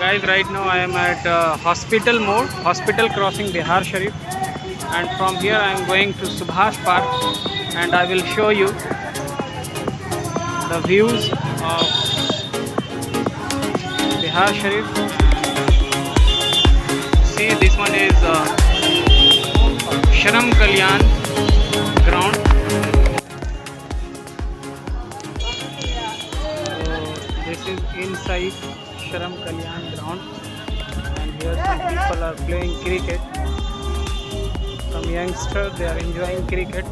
Guys, right now I am at Hospital Mode, Hospital Crossing, Bihar Sharif, and from here I am going to Subhash Park, and I will show you the views of Bihar Sharif. See, this one is Sharam Kalyan ground. So this is inside Sharam Kalyan ground, and here some people are playing cricket. Some youngsters, they are enjoying cricket.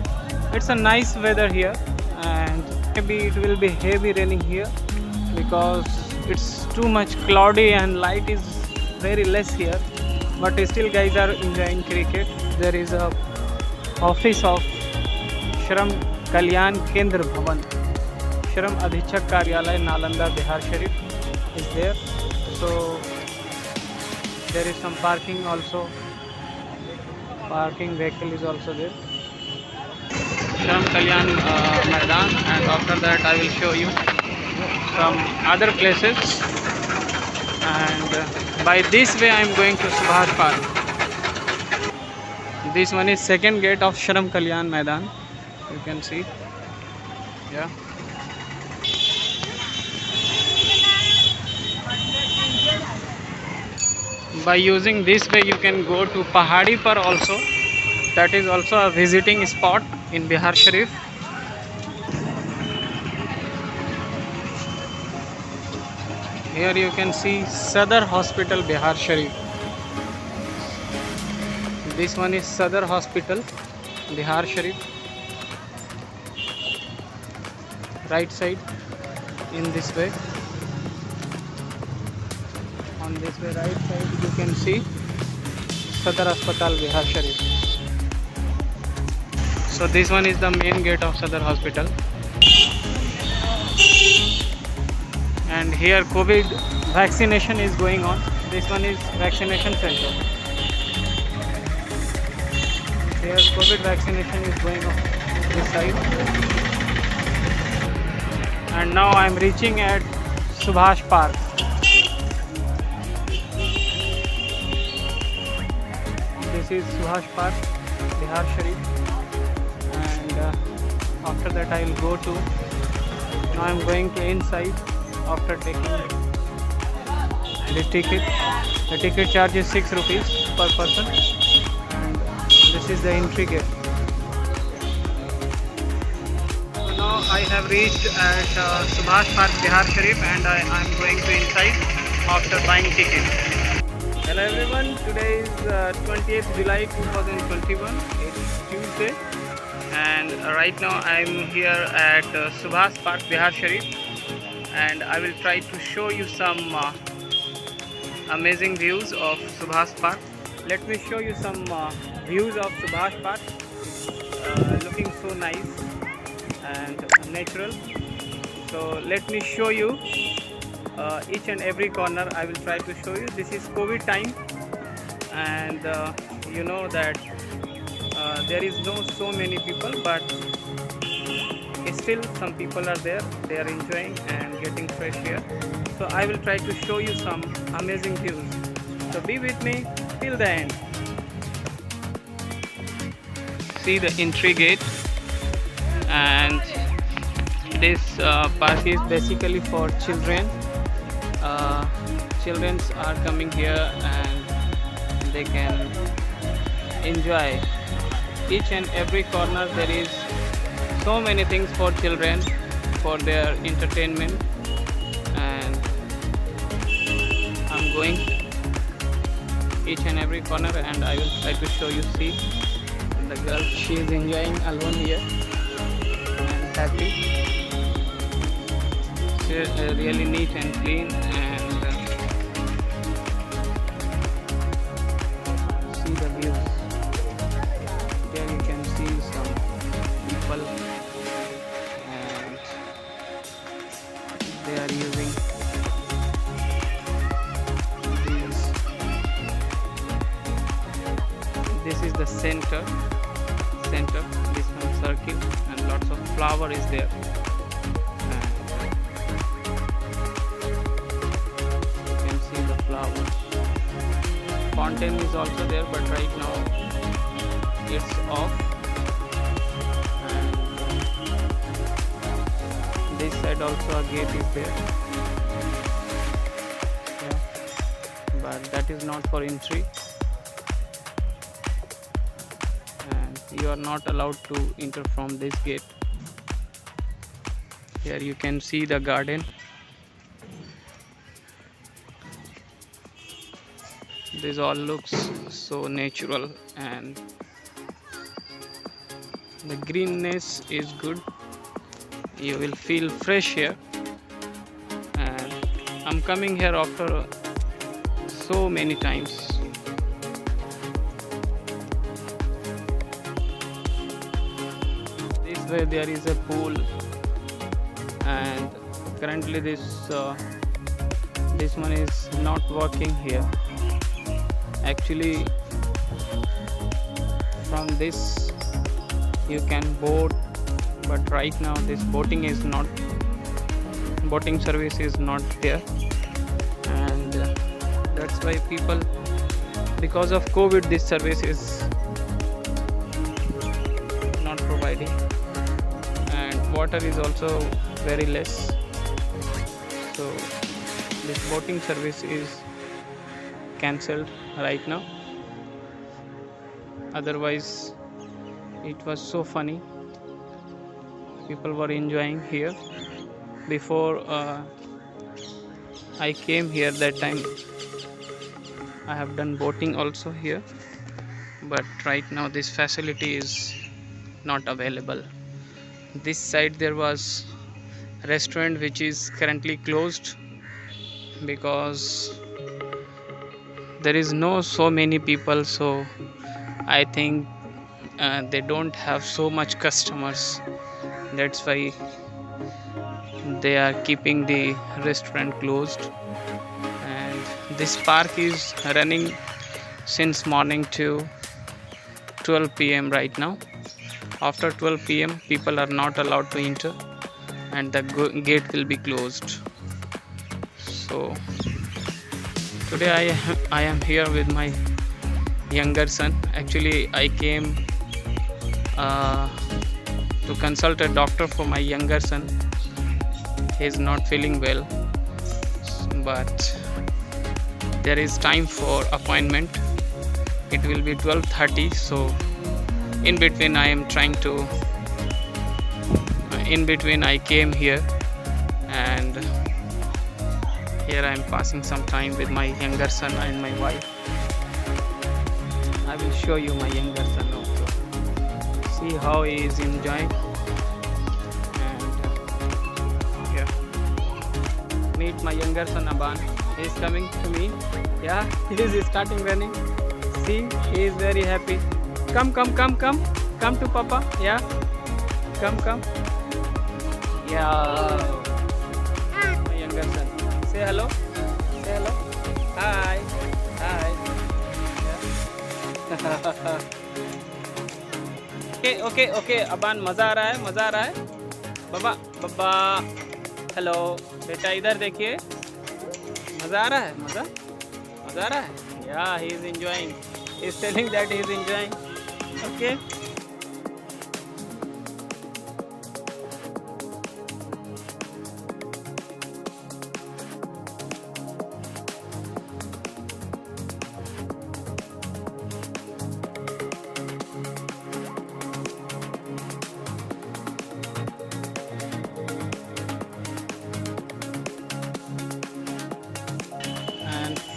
It's a nice weather here, and maybe it will be heavy raining here because it's too much cloudy and light is very less here. But still guys are enjoying cricket. There is a office of Sharam Kalyan Kendra Bhavan, Sharam Adhichak Karyalay, Nalanda, Bihar Sharif is there. So there is some parking also. Parking vehicle is also there. Sharam Kalyan Maidan, and after that I will show you some other places. And by this way I am going to Subhash Park. This one is second gate of Sharam Kalyan Maidan. You can see. Yeah. By using this way you can go to Pahadi Par also. That is also a visiting spot in Bihar Sharif. Here you can see Sadar Hospital, Bihar Sharif. This one is Sadar Hospital, Bihar Sharif. Right side in this way. On this way right side you can see Sadar Hospital, Bihar Sharif. So this one is the main gate of Sadar Hospital, and here COVID vaccination is going on. This one is vaccination center. Here COVID vaccination is going on this side. And now I am reaching at Subhash Park. This is Subhash Park, Bihar Sharif. After that I will go to, now I am going to inside after taking the ticket. The ticket charge is 6 rupees per person, and this is the entry gate. So now I have reached at Subhash Park, Bihar Sharif, and I am going to inside after buying ticket. Hello everyone, today is 20th July 2021, it's Tuesday. And right now I am here at Subhash Park, Bihar Sharif, and I will try to show you some amazing views of Subhash Park. Let me show you some views of Subhash Park. Looking so nice and natural. So let me show you each and every corner. I will try to show you. This is COVID time, and you know that there is no so many people, but still some people are there. They are enjoying and getting fresh air. So I will try to show you some amazing views. So be with me till the end. See the entry gate, and this park is basically for children. Children are coming here and they can enjoy each and every corner. There is so many things for children for their entertainment, and I'm going each and every corner and I will try to show you. See the girl, she is enjoying alone here and happy. She is really neat and clean, and see the views. There you can see some people, and they are using these. This is the center. This one circle, and lots of flower is there. And you can see the flower. fountain is also there, but right now it's off. And this side also a gate is there, yeah, but that is not for entry, and you are not allowed to enter from this gate. Here you can see the garden. This all looks so natural and the greenness is good. You will feel fresh here, and I'm coming here after so many times. This way there is a pool, and currently this one is not working here. Actually, from this you can boat, but right now this boating service is not there, and that's why people, because of COVID, this service is not providing, and water is also very less, so this boating service is cancelled right now. Otherwise it was so funny, people were enjoying here. Before I came here, that time I have done boating also here, but right now this facility is not available. This side there was restaurant which is currently closed because there is no so many people, so I think they don't have so much customers, that's why they are keeping the restaurant closed. And this park is running since morning to 12 p.m. right now. After 12 p.m. people are not allowed to enter, and the gate will be closed. So today I am here with my younger son. Actually I came to consult a doctor for my younger son. He is not feeling well, but there is time for appointment. It will be 12:30, so in between I am trying to I came here, and here I am passing some time with my younger son and my wife. I will show you my younger son also. See how he is enjoying. And yeah, meet my younger son Aban. He is coming to me. Yeah, he is starting running. See, he is very happy. Come to Papa. Yeah, come. Yeah, my younger son. Say hello. Hi. Yeah. Okay. Aban मजा आ रहा है बाबा hello बेटा, इधर देखिए, मजा आ रहा है. Yeah, he is enjoying. He is telling that he is enjoying. Okay.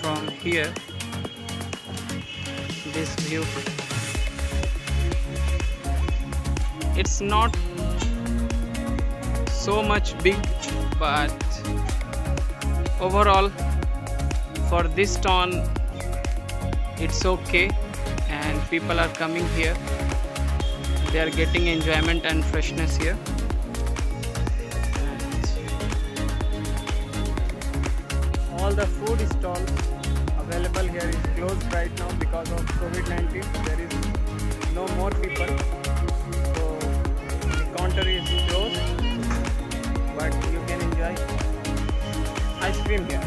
From here, this view, it's not so much big, but overall for this town it's okay, and people are coming here, they are getting enjoyment and freshness here. And all the food stalls available here is closed right now because of COVID-19. There is no more people, so the counter is closed, but you can enjoy ice cream here.